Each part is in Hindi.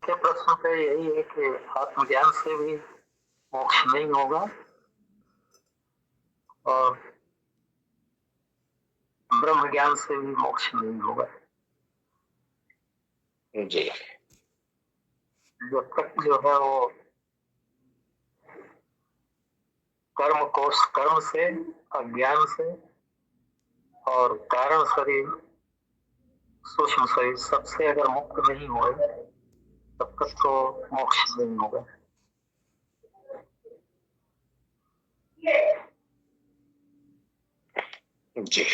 मुख्य प्रश्न तो यही है कि आत्मज्ञान से भी मोक्ष नहीं होगा और ब्रह्म ज्ञान से भी मोक्ष नहीं होगा। जी, जब तक जो है वो कर्म से, अज्ञान से और कारण शरीर, सूक्ष्म शरीर सबसे अगर मुक्त नहीं हुए तब तक तो मोक्ष नहीं होगा। जी।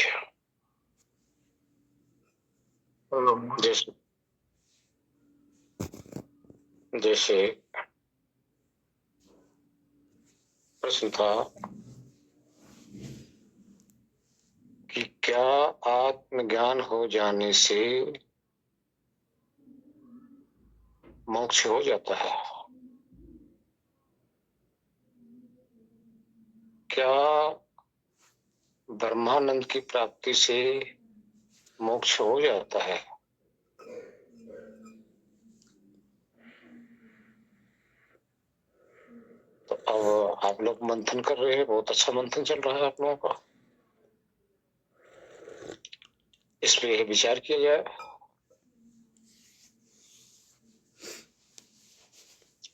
जैसे प्रश्न था कि क्या आत्मज्ञान हो जाने से मोक्ष हो जाता है? क्या ब्रह्मानंद की प्राप्ति से मोक्ष हो जाता है? तो अब आप लोग मंथन कर रहे हैं, बहुत अच्छा मंथन चल रहा है आप लोगों का। इस पे यह विचार किया जाए।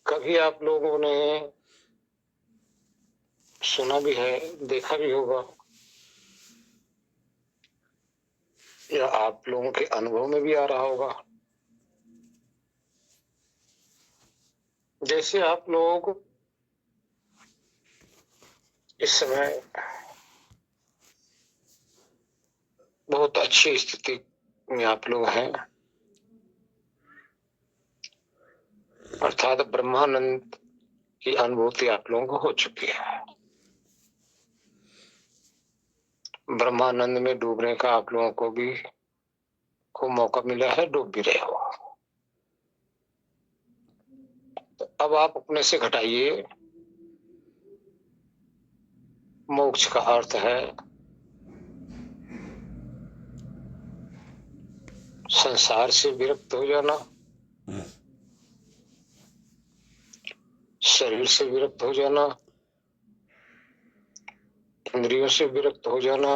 कभी आप लोगों ने सुना भी है, देखा भी होगा, या आप लोगों के अनुभव में भी आ रहा होगा, जैसे आप लोग इस समय बहुत अच्छी स्थिति में आप लोग हैं, अर्थात ब्रह्मानंद की अनुभूति आप लोगों को हो चुकी है। ब्रह्मानंद में डूबने का आप लोगों को भी खूब मौका मिला है, डूब भी रहे हो। तो अब आप अपने से घटाइए। मोक्ष का अर्थ है संसार से विरक्त हो जाना, शरीर से विरक्त हो जाना, इंद्रियों से विरक्त हो जाना,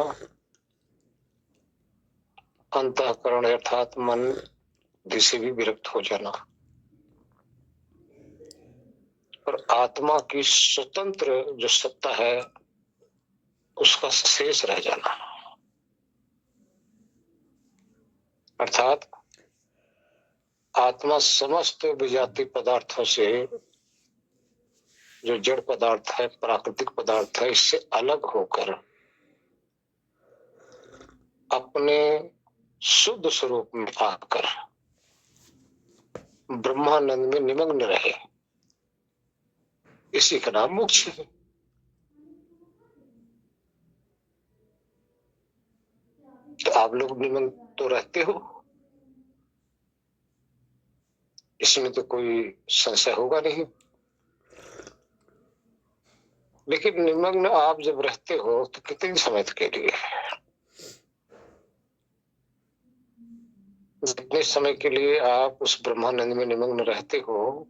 अंतःकरण अर्थात मन बुद्धि से भी विरक्त हो जाना, और आत्मा की स्वतंत्र जो सत्ता है उसका शेष रह जाना। अर्थात आत्मा समस्त विजाति पदार्थों से, जो जड़ पदार्थ है, प्राकृतिक पदार्थ है, इससे अलग होकर अपने शुद्ध स्वरूप में आकर ब्रह्मानंद में निमग्न रहे, इसी का नाम मोक्ष है। तो आप लोग निमग्न तो रहते हो, इसमें तो कोई संशय होगा नहीं। लेकिन निमग्न आप जब रहते हो तो कितने समय के लिए? जितने समय के लिए आप उस ब्रह्मानंद में निमग्न रहते हो,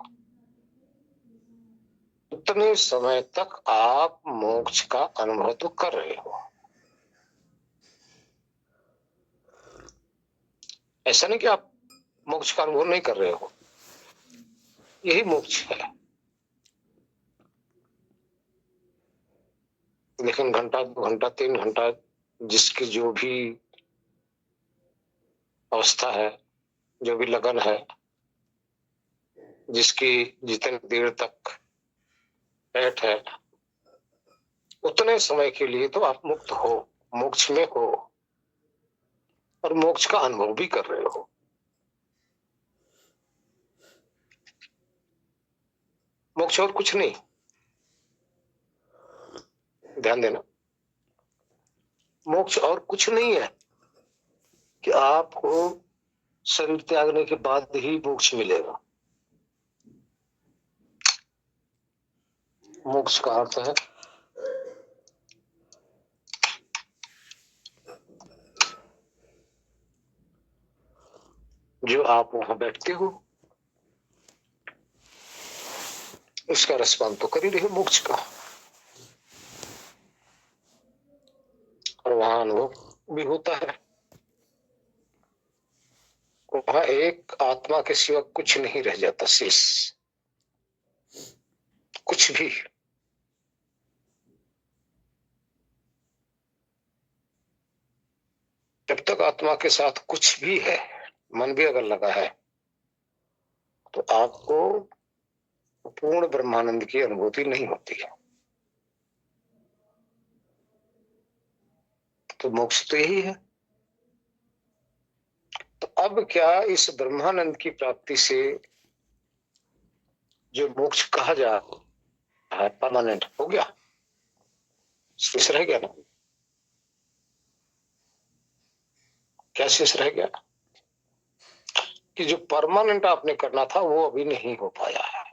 उतने समय तक आप मोक्ष का अनुभव तो कर रहे हो। ऐसा नहीं कि आप मोक्ष का अनुभव नहीं कर रहे हो, यही मोक्ष है। लेकिन घंटा, 2 घंटा, 3 घंटा, जिसकी जो भी अवस्था है, जो भी लगन है, जिसकी जितनी देर तक बैठ है, उतने समय के लिए तो आप मुक्त हो, मोक्ष में हो, और मोक्ष का अनुभव भी कर रहे हो। मोक्ष और कुछ नहीं, ध्यान देना। मोक्ष और कुछ नहीं है कि आपको शरीर त्यागने के बाद ही मोक्ष मिलेगा। मोक्ष का अर्थ है जो आप वहां बैठते हो, उसका रसपान तो कर ही रहे मोक्ष का, और वहां अनुभव भी होता है। वहां एक आत्मा के सिवा कुछ नहीं रह जाता शेष, कुछ भी। जब तक आत्मा के साथ कुछ भी है, मन भी अगर लगा है, तो आपको पूर्ण ब्रह्मानंद की अनुभूति नहीं होती है। तो मोक्ष तो यही है। तो अब क्या इस ब्रह्मानंद की प्राप्ति से जो मोक्ष कहा जा रहा है परमानेंट हो गया, शेष रह गया ना? क्या शेष रह गया? कि जो परमानेंट आपने करना था वो अभी नहीं हो पाया है,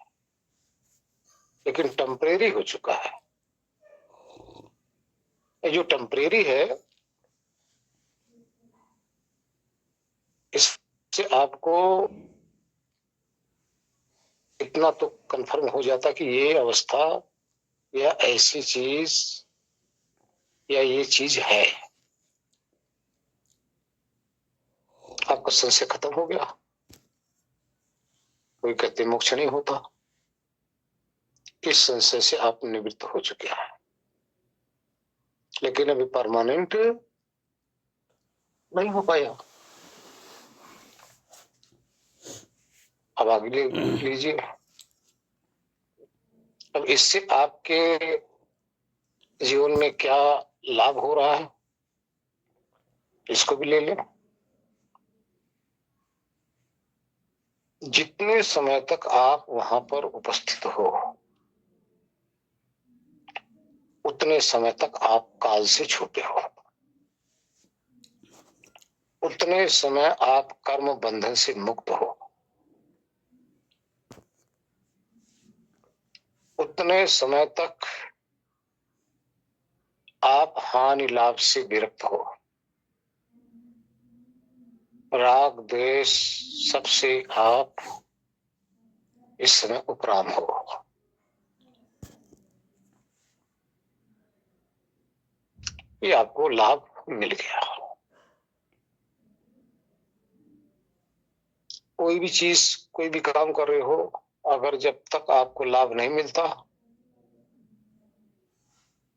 लेकिन टेम्परेरी हो चुका है। ये जो टेम्परेरी है, इससे आपको इतना तो कंफर्म हो जाता कि ये अवस्था या ऐसी चीज या ये चीज है। आपका संशय खत्म हो गया। कोई कहते मोक्ष नहीं होता, इस संशय से आप निवृत्त हो चुके हैं। लेकिन अभी परमानेंट नहीं हो पाया। अब आगे लीजिए। अब इससे आपके जीवन में क्या लाभ हो रहा है, इसको भी ले लें। जितने समय तक आप वहां पर उपस्थित हो, उतने समय तक आप काल से छूटे हो, उतने समय आप कर्म बंधन से मुक्त हो, उतने समय तक आप हानि लाभ से विरक्त हो, राग द्वेष सबसे आप इस समय उपराम हो। ये आपको लाभ मिल गया। कोई भी चीज, कोई भी काम कर रहे हो, अगर जब तक आपको लाभ नहीं मिलता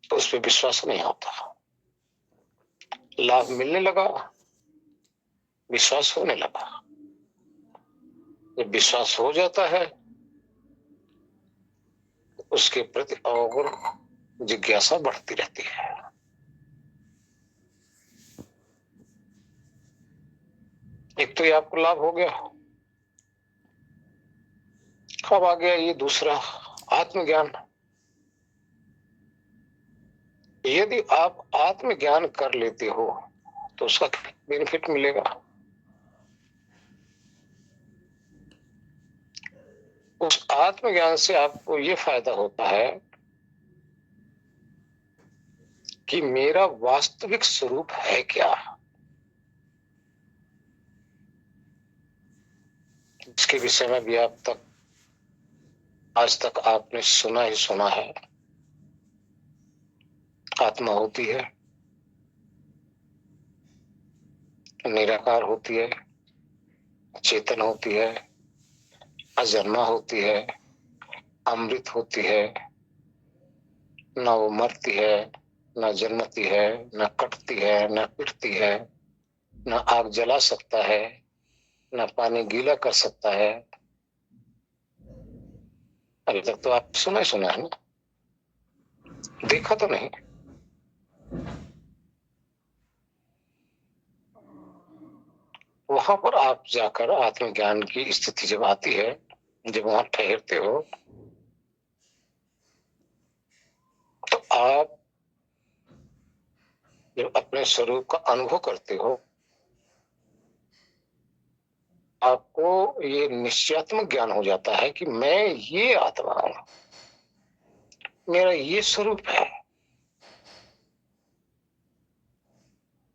तो उस पर विश्वास नहीं होता। लाभ मिलने लगा, विश्वास होने लगा। जब विश्वास हो जाता है, उसके प्रति और जिज्ञासा बढ़ती रहती है। एक तो ये आपको लाभ हो गया। अब आ गया ये दूसरा, आत्मज्ञान। यदि आप आत्मज्ञान कर लेते हो तो उसका बेनिफिट मिलेगा। उस आत्मज्ञान से आपको ये फायदा होता है कि मेरा वास्तविक स्वरूप है क्या, इसके विषय में भी आप तक आज तक आपने सुना ही सुना है। आत्मा होती है, निराकार होती है, चेतन होती है, अजन्मा होती है, अमृत होती है, न वो मरती है, न जन्मती है, न कटती है, न पिटती है, न आग जला सकता है, न पानी गीला कर सकता है। अभी तक तो आप सुना है ना, देखा तो नहीं। वहां पर आप जाकर आत्मज्ञान की स्थिति जब आती है, जब वहां ठहरते हो, तो आप जब अपने स्वरूप का अनुभव करते हो, आपको ये निश्चयात्मक ज्ञान हो जाता है कि मैं ये आत्मा हूं, मेरा ये स्वरूप है,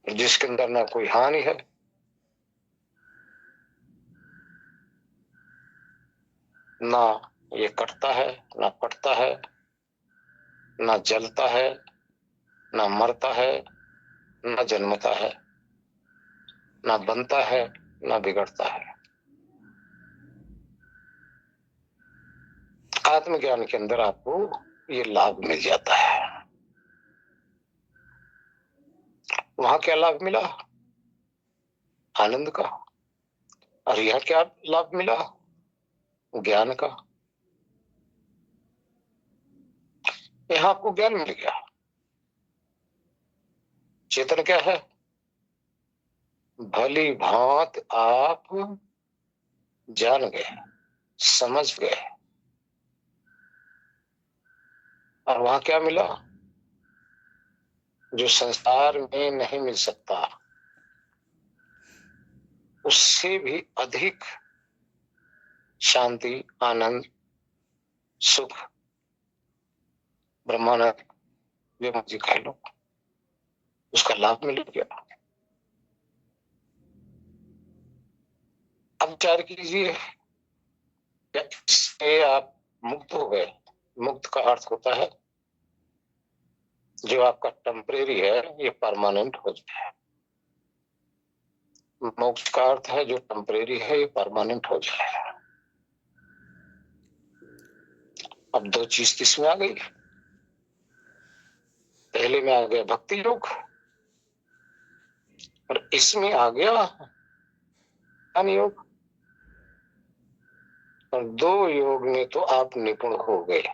जिसके अंदर ना कोई हानि है, ना ये कटता है, ना पटता है, ना जलता है, ना मरता है, ना जन्मता है, ना बनता है, ना बिगड़ता है। आत्मज्ञान के अंदर आपको ये लाभ मिल जाता है। वहां क्या लाभ मिला? आनंद का। और यह क्या लाभ मिला? ज्ञान का। यहां आपको ज्ञान मिल गया। चेतन क्या है? भली भांत आप जान गए, समझ गए। और वहां क्या मिला? जो संसार में नहीं मिल सकता, उससे भी अधिक शांति, आनंद, सुख, ब्रह्मानंद, जो मर्जी कह लो, उसका लाभ मिल गया। अब विचार कीजिए, क्या इससे आप मुक्त हो गए? मुक्त का अर्थ होता है जो आपका टेम्परेरी है ये परमानेंट हो जाए। मोक्ष का अर्थ है जो टेम्परेरी है ये परमानेंट हो जाए। अब दो चीज किसमें आ गई? पहले में आ गया भक्ति योग और इसमें आ गया ज्ञान योग। और दो योग में तो आप निपुण हो गए।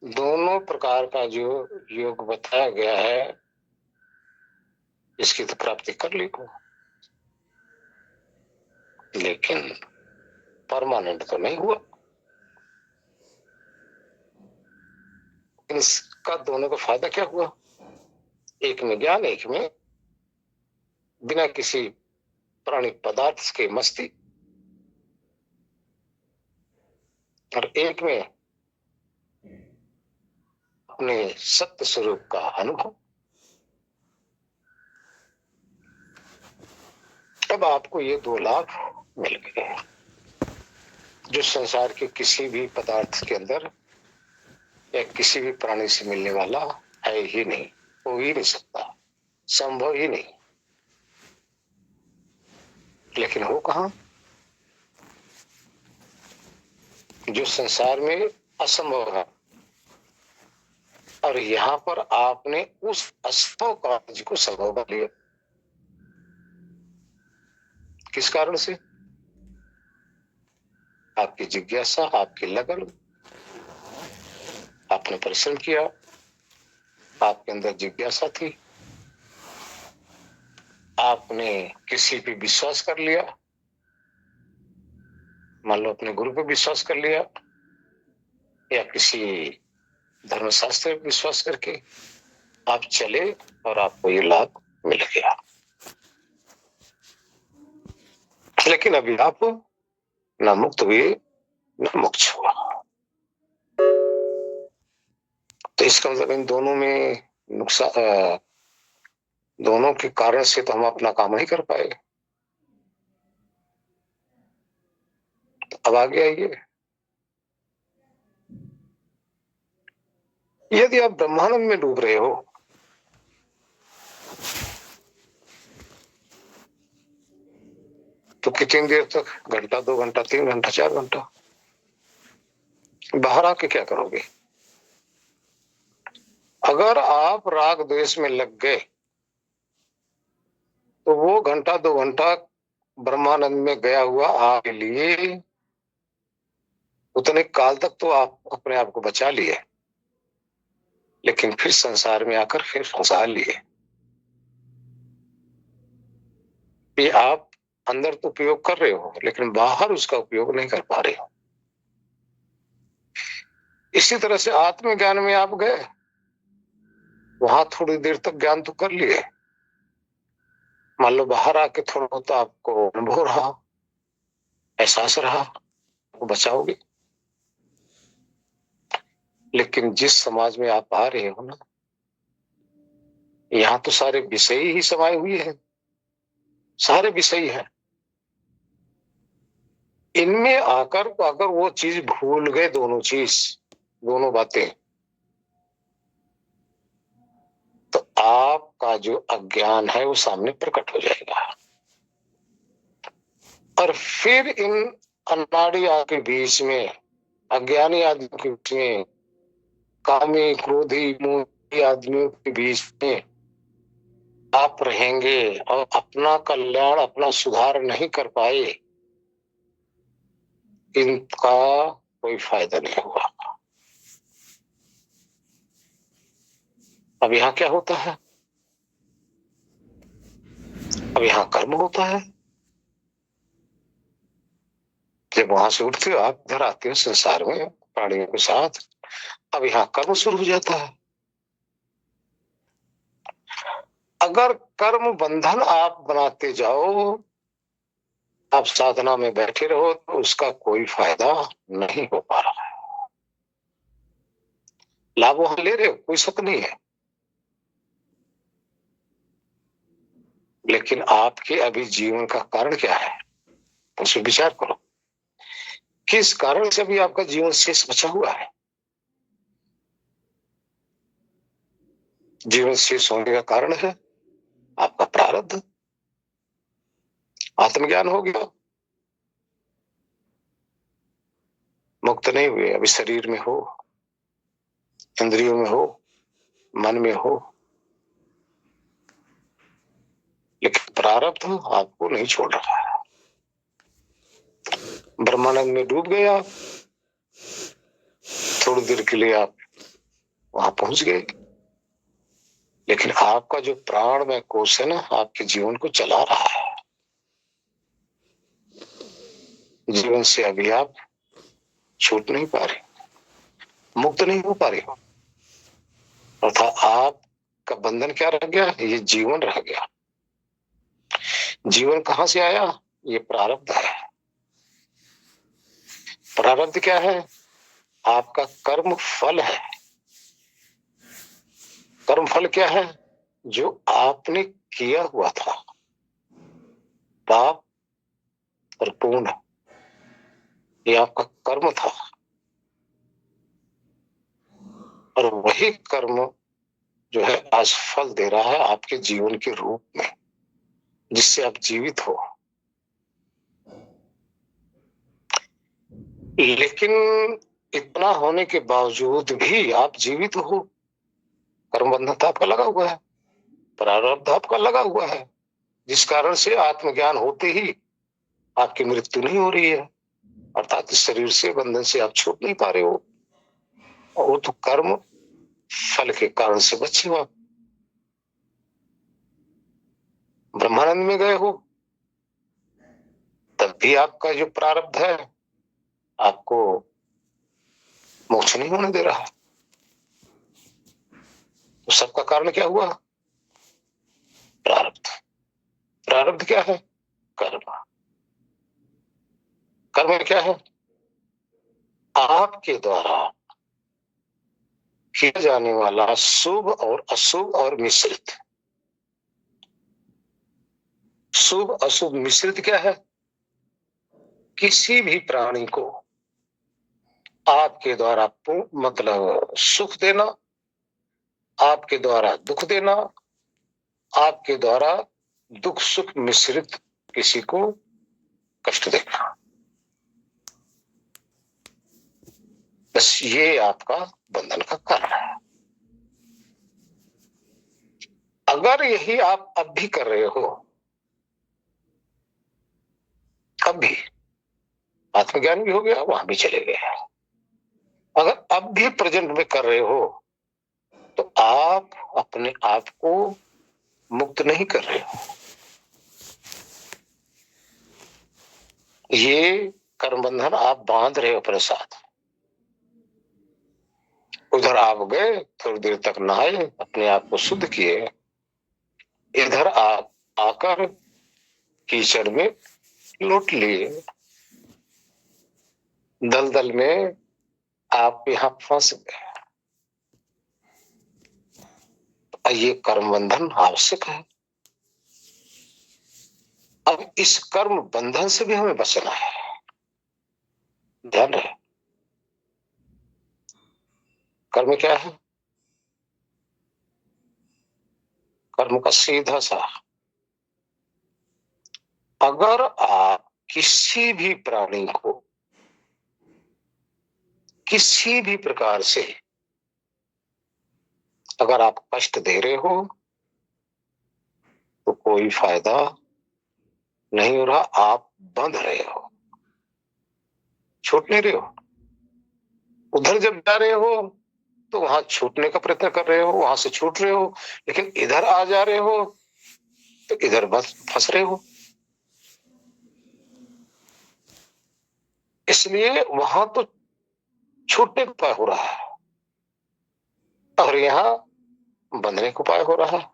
दोनों प्रकार का जो योग बताया गया है इसकी तो प्राप्ति कर ली को, लेकिन परमानेंट तो नहीं हुआ। इसका दोनों का फायदा क्या हुआ? एक में ज्ञान, एक में बिना किसी प्राणी पदार्थ के मस्ती, और एक में अपने सत्य स्वरूप का अनुभव। अब आपको ये दो लाभ मिल गए जो संसार के किसी भी पदार्थ के अंदर या किसी भी प्राणी से मिलने वाला है ही नहीं, हो ही नहीं सकता, संभव ही नहीं। लेकिन हो कहां? जो संसार में असंभव है, और यहां पर आपने उस असंभव कार्य को संभव कर लिया। किस कारण से? आपकी जिज्ञासा, आपकी लगन, आपने परिश्रम किया, आपके अंदर जिज्ञासा थी, आपने किसी पे विश्वास कर लिया, मान लो अपने गुरु पे विश्वास कर लिया या किसी धर्मशास्त्र पे विश्वास करके आप चले और आपको ये लाभ मिल गया। लेकिन अभी आप न मुक्त हुए न मोक्ष हुआ। तो इसका मतलब इन दोनों में नुकसान, दोनों के कारण से तो हम अपना काम नहीं कर पाए। तो अब आगे आइए, यदि आप ब्रह्मानंद में डूब रहे हो तो कितनी देर तक? घंटा, 2 घंटा, 3 घंटा, 4 घंटा? बाहर आके क्या करोगे? अगर आप राग द्वेष में लग गए तो वो घंटा 2 घंटा ब्रह्मानंद में गया हुआ आपके लिए उतने काल तक तो आप अपने आप को बचा लिए, लेकिन फिर संसार में आकर फिर फंसा लिए। ये आप अंदर तो उपयोग कर रहे हो लेकिन बाहर उसका उपयोग नहीं कर पा रहे हो। इसी तरह से आत्मज्ञान में आप गए, वहां थोड़ी देर तक ज्ञान तो कर लिए, मान लो बाहर आके थोड़ा बहुत आपको अनुभव रहा, एहसास रहा, वो बचाओगे। लेकिन जिस समाज में आप आ रहे हो ना, यहाँ तो सारे विषय ही समाये हुए हैं, सारे विषय हैं। इनमें आकर अगर वो चीज भूल गए, दोनों बातें, तो आपका जो अज्ञान है वो सामने प्रकट हो जाएगा। और फिर इन अनाड़ी आदमी के बीच में, अज्ञानी आदमी के बीच में, कामी क्रोधी मोही आदमियों के बीच में आप रहेंगे और अपना कल्याण, अपना सुधार नहीं कर पाए, इनका कोई फायदा नहीं हुआ। अब यहाँ क्या होता है? अब यहाँ कर्म होता है। जब वहां से उठते हो आप, इधर आते हो संसार में प्राणियों के साथ, अब यहाँ कर्म शुरू हो जाता है। अगर कर्म बंधन आप बनाते जाओ, आप साधना में बैठे रहो, तो उसका कोई फायदा नहीं हो पा रहा है। लाभ वहां ले रहे हो, कोई शक नहीं है, लेकिन आपके अभी जीवन का कारण क्या है, उस पर विचार करो। किस कारण से अभी आपका जीवन शेष बचा हुआ है? जीवन शेष होने का कारण है आपका प्रारब्ध। आत्मज्ञान हो गया, मुक्त नहीं हुए, अभी शरीर में हो, इंद्रियों में हो, मन में हो, लेकिन प्रारब्ध आपको नहीं छोड़ रहा है। ब्रह्मानंद में डूब गए आप, थोड़ी देर के लिए आप वहां पहुंच गए, लेकिन आपका जो प्राण में कोश है ना, आपके जीवन को चला रहा है। जीवन से अभी आप छूट नहीं पा रहे, मुक्त नहीं हो पा रहे हो, अर्थात आपका बंधन क्या रह गया? ये जीवन रह गया। जीवन कहां से आया? ये प्रारब्ध है। प्रारब्ध क्या है? आपका कर्म फल है। कर्म फल क्या है? जो आपने किया हुआ था, पाप और पुण्य, ये आपका कर्म था। और वही कर्म जो है आज फल दे रहा है आपके जीवन के रूप में, जिससे आप जीवित हो। लेकिन इतना होने के बावजूद भी आप जीवित हो। कर्म बंधन तो आपका लगा हुआ है, प्रारब्ध आपका लगा हुआ है, जिस कारण से आत्मज्ञान होते ही आपकी मृत्यु नहीं हो रही है, अर्थात इस शरीर से, बंधन से आप छूट नहीं पा रहे हो। और वो तो कर्म फल के कारण से बचे हो आप। ब्रह्मानंद में गए हो, तब भी आपका जो प्रारब्ध है आपको मोक्ष नहीं होने दे रहा है। तो सबका कारण क्या हुआ? प्रारब्ध। प्रारब्ध क्या है? कर्म। कर्म क्या है? आपके द्वारा किया जाने वाला शुभ और अशुभ और मिश्रित। शुभ अशुभ मिश्रित क्या है? किसी भी प्राणी को आपके द्वारा मतलब सुख देना, आपके द्वारा दुख देना, आपके द्वारा दुख सुख मिश्रित किसी को कष्ट देना, बस ये आपका बंधन का कारण है। अगर यही आप अब भी कर रहे हो, अब भी आत्मज्ञान भी हो गया, वहां भी चले गए, अगर अब भी प्रेजेंट में कर रहे हो, तो आप अपने आप को मुक्त नहीं कर रहे हो। ये कर्म बंधन आप बांध रहे हो अपने साथ। उधर आप गए, थोड़ी देर तक नहाए, अपने आप को शुद्ध किए, इधर आप आकर कीचड़ में लौट लिए, दलदल में आप यहां फंस गए। ये कर्म बंधन आवश्यक है। अब इस कर्म बंधन से भी हमें बचना है। ध्यान रहे। कर्म क्या है? कर्म का सीधा सा, अगर आप किसी भी प्राणी को किसी भी प्रकार से अगर आप कष्ट दे रहे हो तो कोई फायदा नहीं हो रहा, आप बंध रहे हो, छूट नहीं रहे हो। उधर जब जा रहे हो तो वहां छूटने का प्रयत्न कर रहे हो, वहां से छूट रहे हो, लेकिन इधर आ जा रहे हो तो इधर बस फंस रहे हो। इसलिए वहां तो छूटने का उपाय हो रहा है और यहाँ बंधने का उपाय हो रहा है।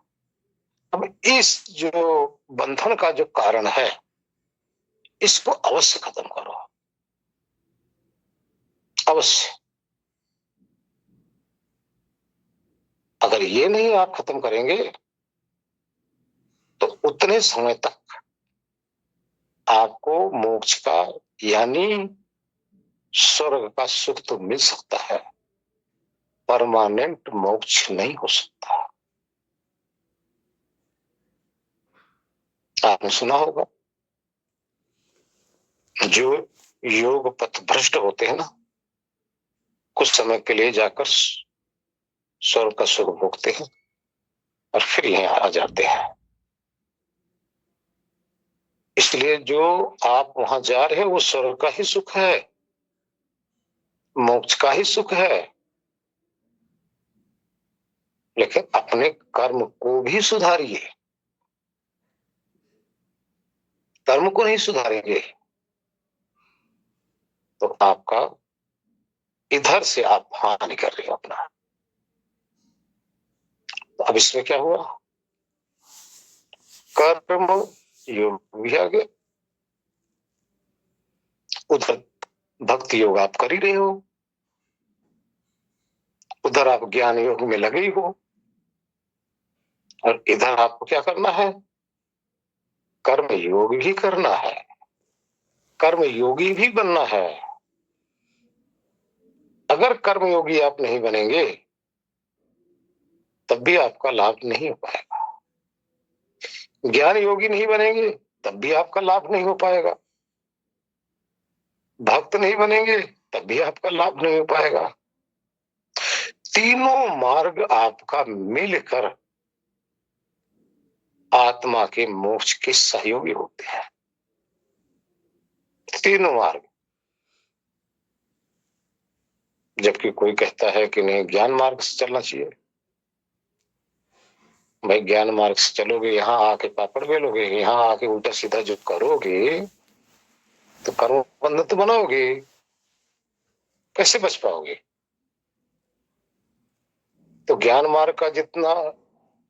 अब इस जो बंधन का जो कारण है, इसको अवश्य खत्म करो, अवश्य। अगर ये नहीं आप खत्म करेंगे तो उतने समय तक आपको मोक्ष का यानी स्वर्ग का सुख तो मिल सकता है, परमानेंट मोक्ष नहीं हो सकता। आपने सुना होगा जो योग पथ भ्रष्ट होते हैं ना, कुछ समय के लिए जाकर स्वर्ग का सुख भोगते हैं और फिर यहाँ आ जाते हैं। इसलिए जो आप वहां जा रहे हो वो स्वर्ग का ही सुख है, मोक्ष का ही सुख है, लेकिन अपने कर्म को भी सुधारिए। कर्म को नहीं सुधारेंगे तो आपका इधर से आप हानि कर रहे हो अपना। तो अब इसमें क्या हुआ? कर्म योग भी आ गया, उधर भक्ति योग आप कर ही रहे हो, उधर आप ज्ञान योग में लगे ही हो, और इधर आपको क्या करना है? कर्म योग भी करना है, कर्म योगी भी बनना है। अगर कर्म योगी आप नहीं बनेंगे तब भी आपका लाभ नहीं हो पाएगा, ज्ञान योगी नहीं बनेंगे तब भी आपका लाभ नहीं हो पाएगा, भक्त नहीं बनेंगे तब भी आपका लाभ नहीं हो पाएगा। तीनों मार्ग आपका मिलकर आत्मा के मोक्ष के सहयोगी होते हैं, तीनों मार्ग। जबकि कोई कहता है कि नहीं ज्ञान मार्ग से चलना चाहिए। भाई ज्ञान मार्ग से चलोगे, यहाँ आके पापड़ बेलोगे, यहाँ आके उल्टा सीधा जो करोगे तो कर्म बंधन तो बनाओगे, कैसे बच पाओगे? तो ज्ञान मार्ग का जितना,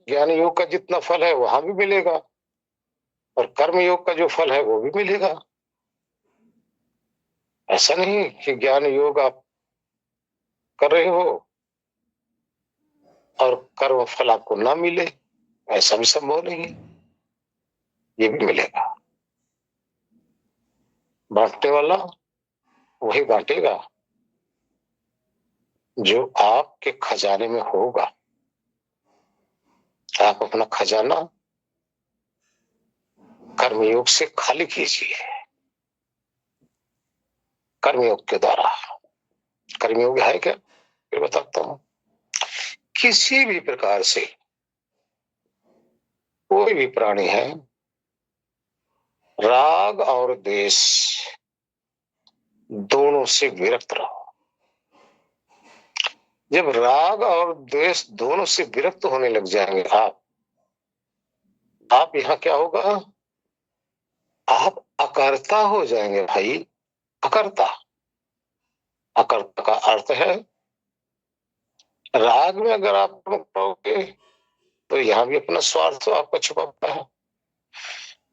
ज्ञान योग का जितना फल है वहां भी मिलेगा और कर्म योग का जो फल है वो भी मिलेगा। ऐसा नहीं कि ज्ञान योग आप कर रहे हो और कर्म फल आपको ना मिले, ऐसा भी संभव नहीं है, ये भी मिलेगा। बांटने वाला वही बांटेगा जो आपके खजाने में होगा। आप अपना खजाना कर्मयोग से खाली कीजिए, कर्मयोग के द्वारा। कर्मयोग है क्या, फिर बताता हूं। किसी भी प्रकार से कोई भी प्राणी है, राग और द्वेष दोनों से विरक्त रहो। जब राग और द्वेष दोनों से विरक्त होने लग जाएंगे आप यहां क्या होगा? आप अकर्ता हो जाएंगे भाई, अकर्ता। अकर्ता का अर्थ है, राग में अगर आप करोगे तो यहां भी अपना स्वार्थ आपका छुपा हुआ है,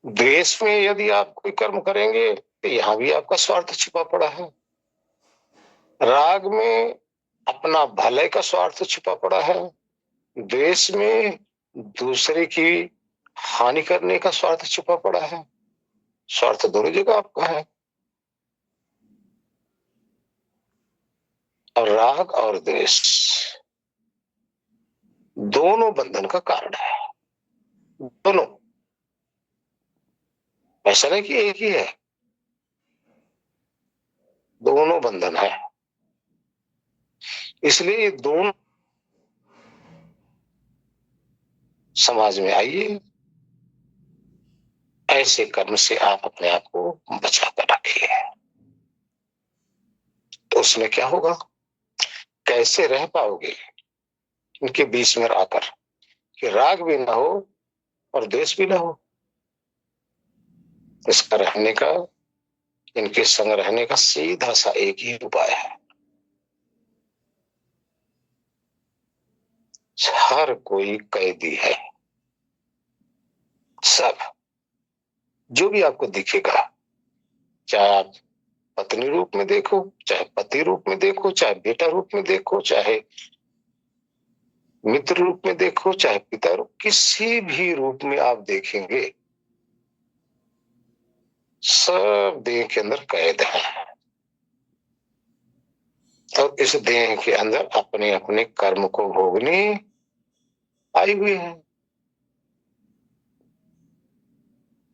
द्वेष में यदि आप कोई कर्म करेंगे तो यहां भी आपका स्वार्थ छिपा पड़ा है, राग में अपना भले का स्वार्थ छिपा पड़ा है, द्वेष में दूसरे की हानि करने का स्वार्थ छिपा पड़ा है। स्वार्थ दोनों जगह आपका है। और राग और द्वेष दोनों बंधन का कारण है। दोनों, ऐसा नहीं कि एक ही है, दोनों बंधन है। इसलिए ये दोनों समाज में आइए, ऐसे कर्म से आप अपने आप को बचा कर रखिए। तो उसमें क्या होगा, कैसे रह पाओगे इनके बीच में आकर कि राग भी ना हो और द्वेष भी ना हो। इसका रहने का, इनके संग रहने का सीधा सा एक ही उपाय है। हर कोई कैदी है, सब जो भी आपको दिखेगा, चाहे आप पत्नी रूप में देखो, चाहे पति रूप में देखो, चाहे बेटा रूप में देखो, चाहे मित्र रूप में देखो, चाहे पिता रूप, किसी भी रूप में आप देखेंगे, सब देह के अंदर कैद है और इस देह के अंदर अपने अपने कर्म को भोगने आई हुई है।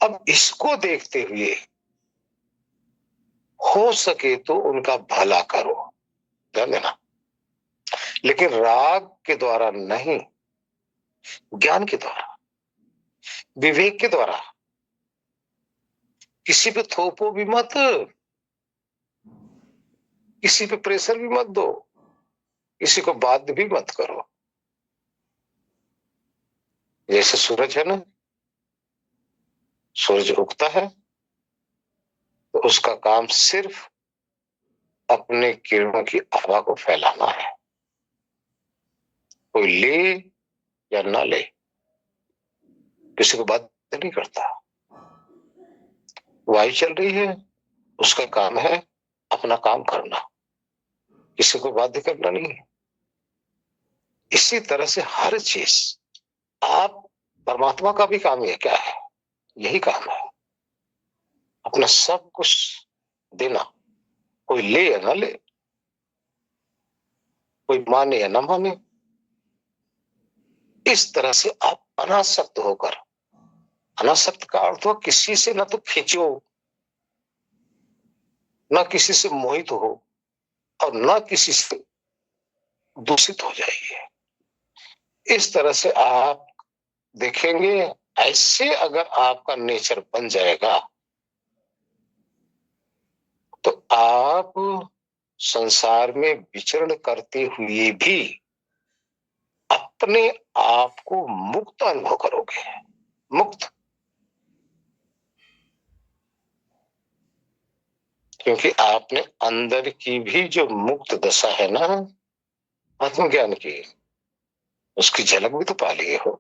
अब इसको देखते हुए हो सके तो उनका भला करो, ध्यान देना, लेकिन राग के द्वारा नहीं, ज्ञान के द्वारा, विवेक के द्वारा। किसी पे थोपो भी मत, किसी पे प्रेशर भी मत दो, किसी को बाध्य भी मत करो। जैसे सूरज है ना, सूरज उगता है तो उसका काम सिर्फ अपने किरणों की आभा को फैलाना है, कोई ले या ना ले, किसी को बाध्य नहीं करता। वायु चल रही है, उसका काम है अपना काम करना, किसी को बाध्य करना नहीं है। इसी तरह से हर चीज, आप परमात्मा का भी काम ये क्या है, यही काम है, अपना सब कुछ देना, कोई ले या ना ले, कोई माने या ना माने। इस तरह से आप अनासक्त होकर, अनासक्त का अर्थ हो किसी से ना तो खींचो, ना किसी से मोहित हो और ना किसी से दूषित हो जाइए। इस तरह से आप देखेंगे, ऐसे अगर आपका नेचर बन जाएगा तो आप संसार में विचरण करते हुए भी अपने आप को मुक्त अनुभव करोगे। मुक्त, क्योंकि आपने अंदर की भी जो मुक्त दशा है ना आत्मज्ञान की, उसकी झलक भी तो पा लिए हो।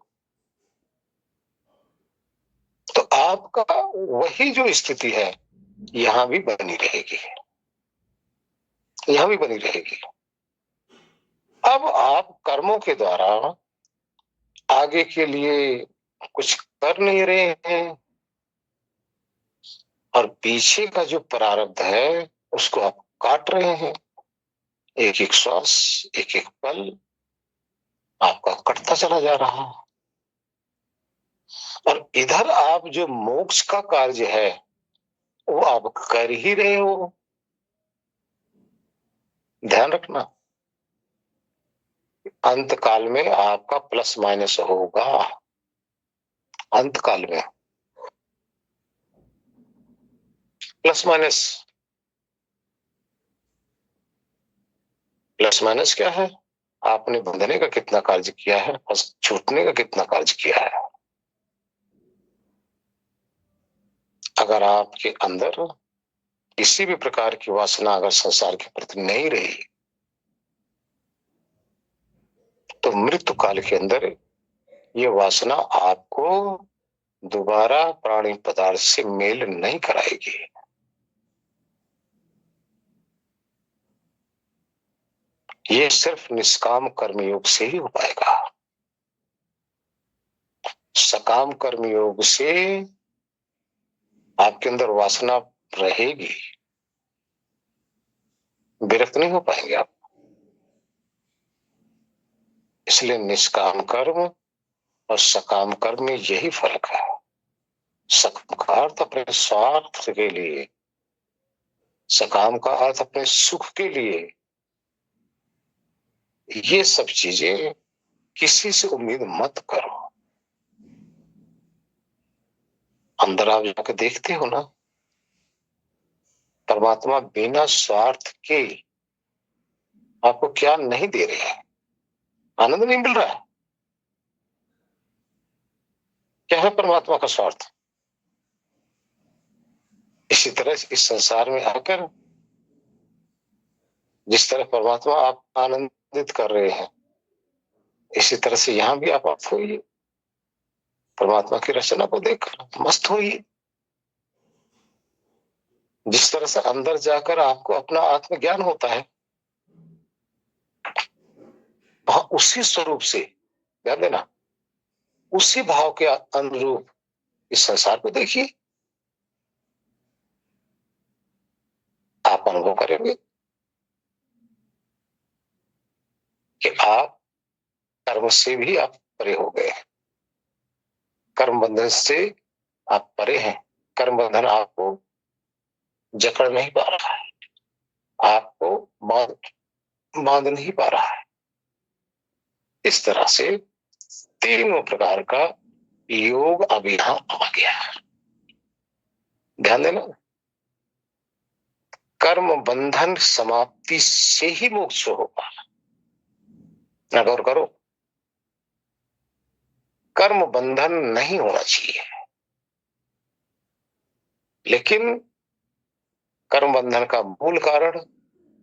तो आपका वही जो स्थिति है यहां भी बनी रहेगी, यहां भी बनी रहेगी। अब आप कर्मों के द्वारा आगे के लिए कुछ कर नहीं रहे हैं और पीछे का जो प्रारब्ध है उसको आप काट रहे हैं। एक एक श्वास, एक एक पल आपका कटता चला जा रहा है और इधर आप जो मोक्ष का कार्य है वो आप कर ही रहे हो। ध्यान रखना, अंत काल में आपका प्लस माइनस होगा। अंत काल में प्लस माइनस, प्लस माइनस क्या है, आपने बंधने का कितना कार्य किया है और छूटने का कितना कार्य किया है। अगर आपके अंदर किसी भी प्रकार की वासना अगर संसार के प्रति नहीं रही तो मृत्यु काल के अंदर ये वासना आपको दोबारा प्राणी पदार्थ से मेल नहीं कराएगी। ये सिर्फ निष्काम कर्मयोग से ही हो पाएगा। सकाम कर्मयोग से आपके अंदर वासना रहेगी, विरक्त नहीं हो पाएंगे आप। इसलिए निष्काम कर्म और सकाम कर्म में यही फर्क है। सकाम का अर्थ अपने स्वार्थ के लिए, सकाम का अर्थ अपने सुख के लिए। ये सब चीजें किसी से उम्मीद मत करो। अंदर आप जाकर देखते हो ना, परमात्मा बिना स्वार्थ के आपको क्या नहीं दे रहे हैं। आनंद नहीं मिल रहा है। क्या है परमात्मा का स्वार्थ? इसी तरह इस संसार में आकर जिस तरह परमात्मा आप आनंदित कर रहे हैं, इसी तरह से यहां भी आप होइए। परमात्मा की रचना को देखकर मस्त होइए। जिस तरह से अंदर जाकर आपको अपना आत्मज्ञान होता है, वहां उसी स्वरूप से, ध्यान देना, उसी भाव के अनुरूप इस संसार को देखिए। आप अनुभव करेंगे कि आप कर्म से भी आप परे हो गए हैं। कर्म बंधन से आप परे हैं। कर्म बंधन आपको जकड़ नहीं पा रहा है, आपको बांध नहीं पा रहा है। इस तरह से तीनों प्रकार का योग अब यहां आ गया। ध्यान देना, कर्म बंधन समाप्ति से ही मोक्ष होगा। गौर करो, कर्म बंधन नहीं होना चाहिए, लेकिन कर्म बंधन का मूल कारण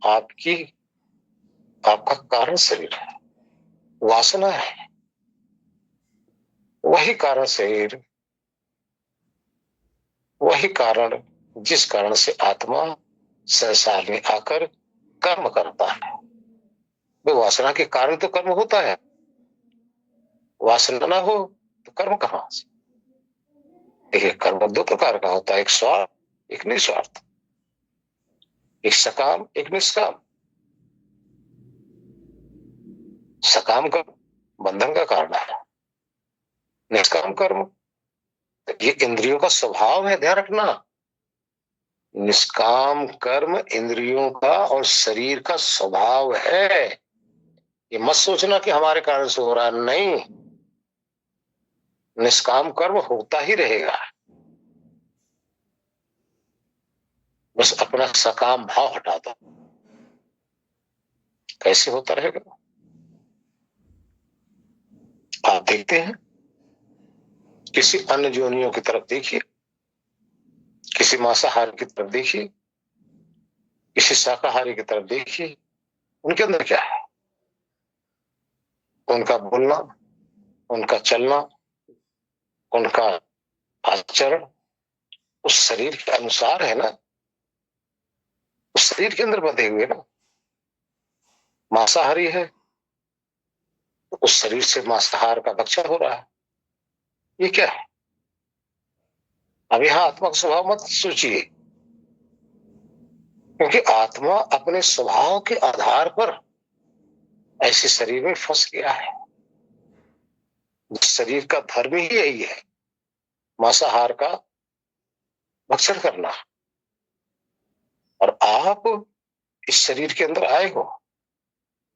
आपका कारण शरीर है, वासना है। वही कारण शरीर, वही कारण जिस कारण से आत्मा संसार में आकर कर्म करता है। वो वासना के कारण तो कर्म होता है। वासना ना हो तो कर्म कहां से? देखिए, कर्म दो प्रकार का होता है, एक स्वार्थ, एक निस्वार्थ, एक सकाम, एक निष्काम। सकाम कर्म बंधन का कारण है, निष्काम कर्म ये इंद्रियों का स्वभाव है। ध्यान रखना, निष्काम कर्म इंद्रियों का और शरीर का स्वभाव है। ये मत सोचना कि हमारे कारण से हो रहा, नहीं। निष्काम कर्म होता ही रहेगा, बस अपना सकाम भाव हटा दो। कैसे होता रहेगा? आप देखते हैं, किसी अन्य योनियों की तरफ देखिए, किसी मांसाहारी की तरफ देखिए, किसी शाकाहारी की तरफ देखिए, उनके अंदर क्या है? उनका बोलना, उनका चलना, उनका आचरण उस शरीर के अनुसार है ना, उस शरीर के अंदर बंधे हुए ना। मांसाहारी है तो उस शरीर से मांसाहार का भक्षण हो रहा है। ये क्या है? अब यहां आत्मा का स्वभाव मत सोचिए, क्योंकि आत्मा अपने स्वभाव के आधार पर ऐसे शरीर में फंस गया है। शरीर का धर्म ही यही है, मांसाहार का भक्षण करना। और आप इस शरीर के अंदर आए हो,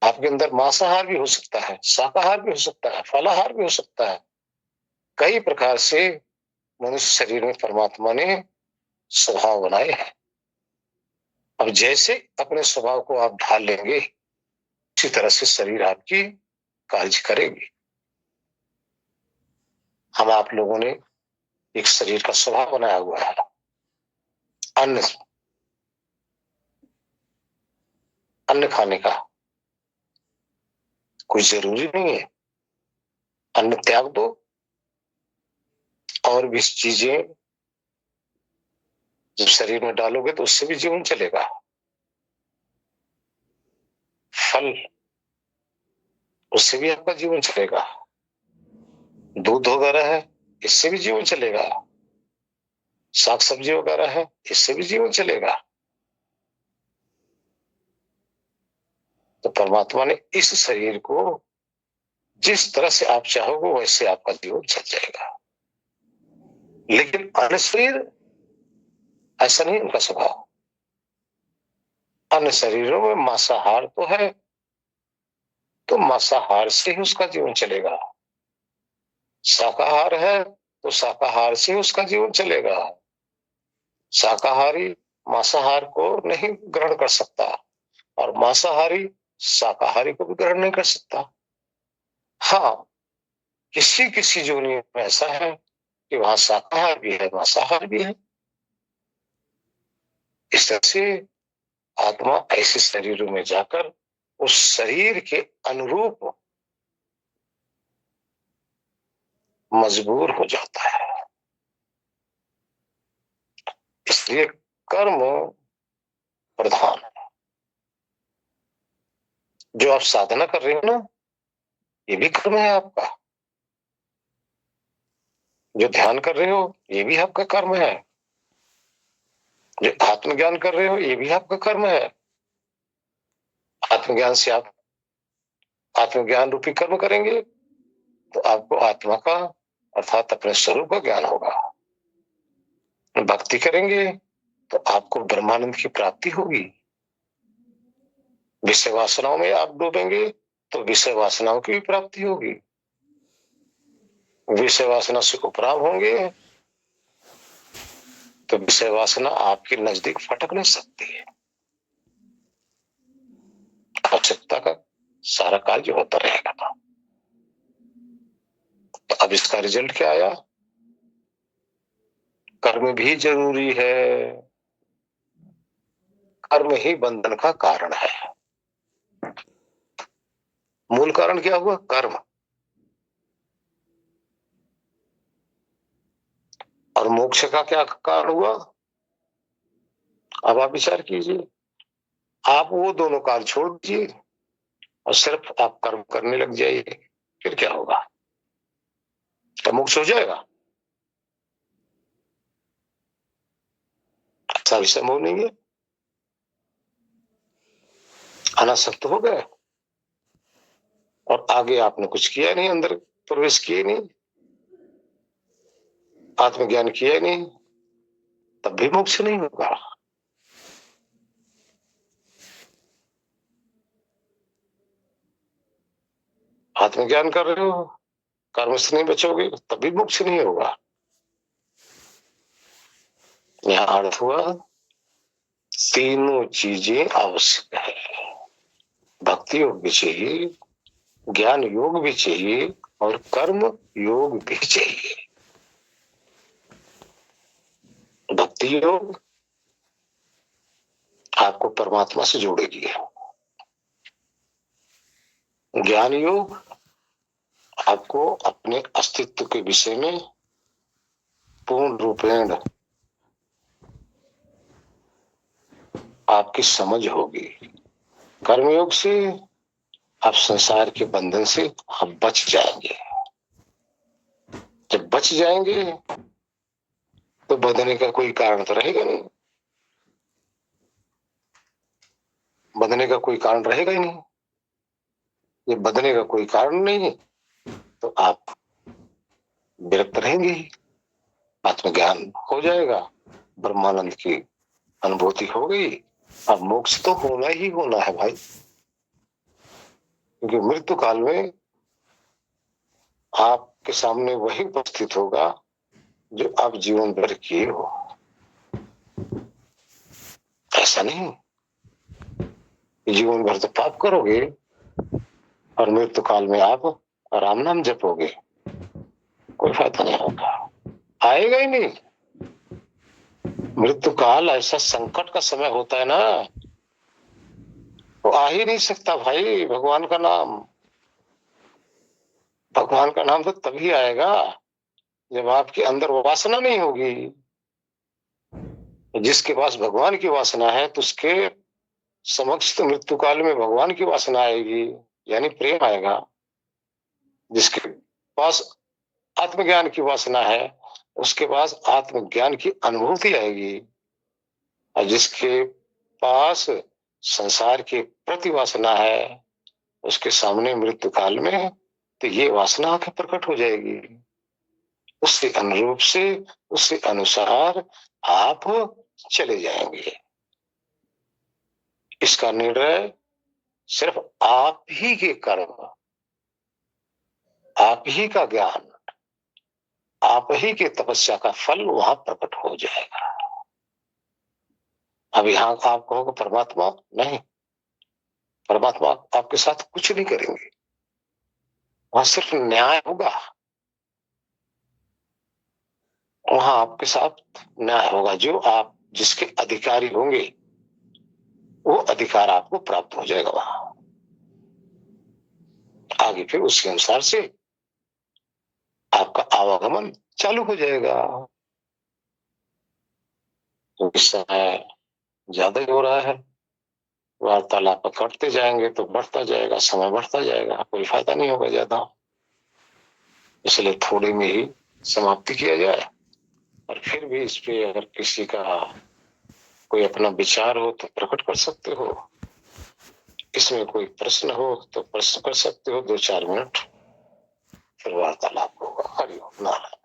आपके अंदर मांसाहार भी हो सकता है, शाकाहार भी हो सकता है, फलाहार भी हो सकता है। कई प्रकार से मनुष्य शरीर में परमात्मा ने स्वभाव बनाए हैं। अब जैसे अपने स्वभाव को आप ढाल लेंगे, उसी तरह से शरीर आपकी कार्य करेगी। हम आप लोगों ने एक शरीर का स्वभाव बनाया हुआ है। अन्न खाने का कोई जरूरी नहीं है, अन्न त्याग दो और भी चीजें जब शरीर में डालोगे तो उससे भी जीवन चलेगा। फल, उससे भी आपका जीवन चलेगा। दूध वगैरह है, इससे भी जीवन चलेगा। साग सब्जी वगैरह है, इससे भी जीवन चलेगा। तो परमात्मा ने इस शरीर को जिस तरह से आप चाहोगे वैसे आपका जीवन चल जाएगा। लेकिन अन्य शरीर ऐसा नहीं उनका स्वभाव। अन्य शरीरों में मांसाहार तो है, तो मांसाहार से ही उसका जीवन चलेगा। शाकाहार है तो शाकाहार से ही उसका जीवन चलेगा। शाकाहारी मांसाहार को नहीं ग्रहण कर सकता और मांसाहारी शाकाहारी को भी ग्रहण नहीं कर सकता। हाँ, किसी किसी योनि में ऐसा है कि वहां शाकाहार भी है मांसाहार भी है। इस तरह से आत्मा ऐसे शरीरों में जाकर उस शरीर के अनुरूप मजबूर हो जाता है। इसलिए कर्म प्रधान है। जो आप साधना कर रहे हो ना, ये भी कर्म है आपका। जो ध्यान कर रहे हो ये भी आपका कर्म है। जो आत्मज्ञान कर रहे हो ये भी आपका कर्म है। आत्मज्ञान से आप आत्मज्ञान रूपी कर्म करेंगे तो आपको आत्मा का अर्थात अपने स्वरूप का ज्ञान होगा। भक्ति करेंगे तो आपको ब्रह्मानंद की प्राप्ति होगी। विषय वासनाओं में आप डूबेंगे तो विषय वासनाओं की भी प्राप्ति होगी। विषय वासना से उपराम होंगे तो विषय वासना आपके नजदीक फटक नहीं सकती है। आवश्यकता का सारा कार्य होता रहेगा। तो अब इसका रिजल्ट क्या आया? कर्म भी जरूरी है। कर्म ही बंधन का कारण है। मूल कारण क्या हुआ? कर्म। और मोक्ष का क्या कारण हुआ? अब आप विचार कीजिए। आप वो दोनों कार्य छोड़ दीजिए और सिर्फ आप कर्म करने लग जाइए, फिर क्या होगा? क्या मोक्ष हो जाएगा? ऐसा भी संभव नहीं है। अनासक्त हो गए और आगे आपने कुछ किया नहीं, अंदर प्रवेश किए नहीं, आत्मज्ञान किया नहीं, तब भी मोक्ष नहीं होगा। आत्मज्ञान कर रहे हो, कर्म से नहीं बचोगे तब भी मोक्ष नहीं होगा। यहां अर्थ हुआ तीनों चीजें आवश्यक है। भक्ति योग भी चाहिए, ज्ञान योग भी चाहिए और कर्म योग भी चाहिए। भक्ति योग आपको परमात्मा से जोड़ेगी। ज्ञान योग आपको अपने अस्तित्व के विषय में पूर्ण रूपेण आपकी समझ होगी। कर्मयोग से आप संसार के बंधन से आप बच जाएंगे। जब बच जाएंगे तो बंधने का कोई कारण तो रहेगा नहीं। बंधने का कोई कारण रहेगा ही नहीं। ये बंधने का कोई कारण नहीं है तो आप विरक्त रहेंगे ही। आत्मज्ञान हो जाएगा, ब्रह्मानंद की अनुभूति हो गई। अब मोक्ष तो होना ही होना है भाई, क्योंकि मृत्यु काल में आपके सामने वही उपस्थित होगा जो आप जीवन भर किए हो। ऐसा नहीं जीवन भर तो पाप करोगे और मृत्यु काल में आप राम नाम जपोगे, कोई फायदा नहीं होगा, आएगा ही नहीं। मृत्यु काल ऐसा संकट का समय होता है ना, वो आ ही नहीं सकता भाई। भगवान का नाम, भगवान का नाम तो तभी आएगा जब आपके अंदर वासना नहीं होगी। जिसके पास भगवान की वासना है तो उसके समक्ष तो मृत्यु काल में भगवान की वासना आएगी, यानी प्रेम आएगा। जिसके पास आत्मज्ञान की वासना है उसके पास आत्मज्ञान की अनुभूति आएगी, और जिसके पास संसार की प्रति वासना है उसके सामने मृत्यु काल में तो ये वासना आके प्रकट हो जाएगी। उसके अनुरूप से, उसके अनुसार आप चले जाएंगे। इसका निर्णय सिर्फ आप ही के कर्म, आप ही का ज्ञान, आप ही के तपस्या का फल वहां प्रकट हो जाएगा। अब यहां आप कहोगे परमात्मा, नहीं, परमात्मा आपके साथ कुछ नहीं करेंगे, वहां सिर्फ न्याय होगा। वहां आपके साथ न्याय होगा, जो आप जिसके अधिकारी होंगे वो अधिकार आपको प्राप्त हो जाएगा। वहां आगे फिर उसके अनुसार से आपका आवागमन चालू हो जाएगा। तो इस समय ज्यादा ही हो रहा है, वार्तालाप करते जाएंगे तो बढ़ता जाएगा, समय बढ़ता जाएगा, कोई फायदा नहीं होगा ज्यादा। इसलिए थोड़े में ही समाप्ति किया जाए। और फिर भी इस पे अगर किसी का कोई अपना विचार हो तो प्रकट कर सकते हो, इसमें कोई प्रश्न हो तो प्रश्न कर सकते हो, 2-4 मिनट फिर वार्तालाप होगा। हरिओम नारायण।